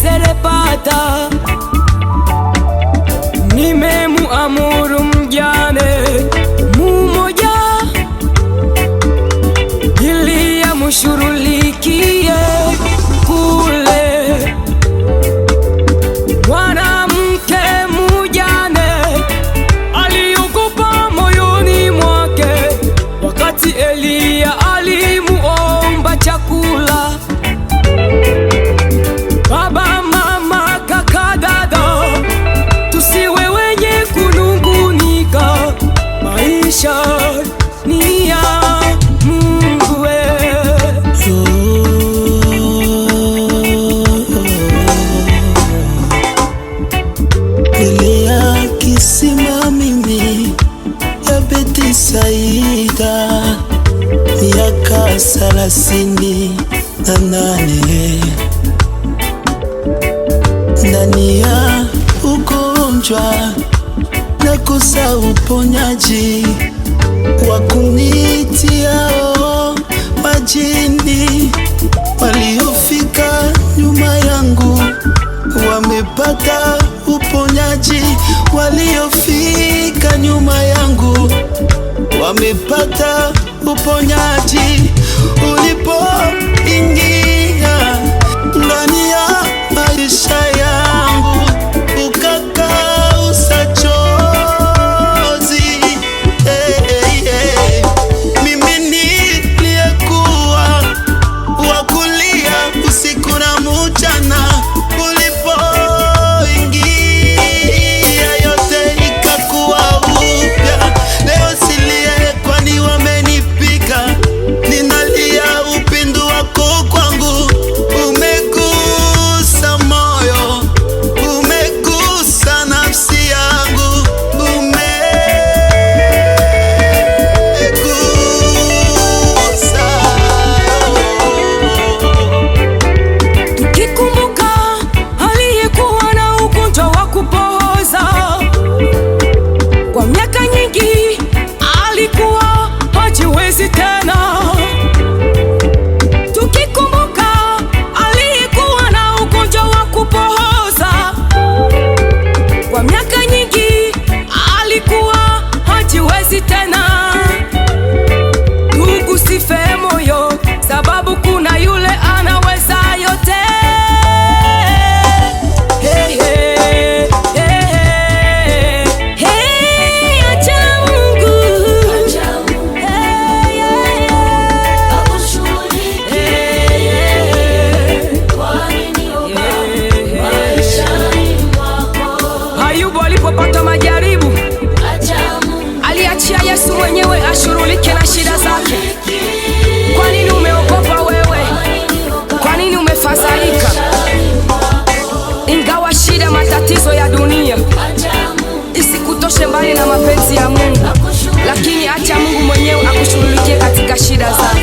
Zarepata, nimemuamuru mjane mmoja ili amshughulikie kule. Mwanamke mjane aliogopa moyoni mwake wakati Elia alimuomba chakula. Baba, mama, kaka, dada, tusiwe wenye kunungunika. Maisha ni ya Mungu wetu. Elia kisima mimi ya Betisaida, miaka 38 ndani ya ugonjwa na kosa uponyaji wa kunitiao majini. Waliofika nyuma yangu wamepata uponyaji, waliofika nyuma yangu wamepata uponyaji. Ulipoingia ndani ya maisha yangu ukakausa chozi, mimi niliyekuwa wa kulia usiku na mchana, ulipoingia yote ikakuwa upya. Leo silie kwani wamenipika, ninalia upendo wako kwangu. ya Mungu, lakini acha Mungu mwenyewe akushughulikie katika shida zako.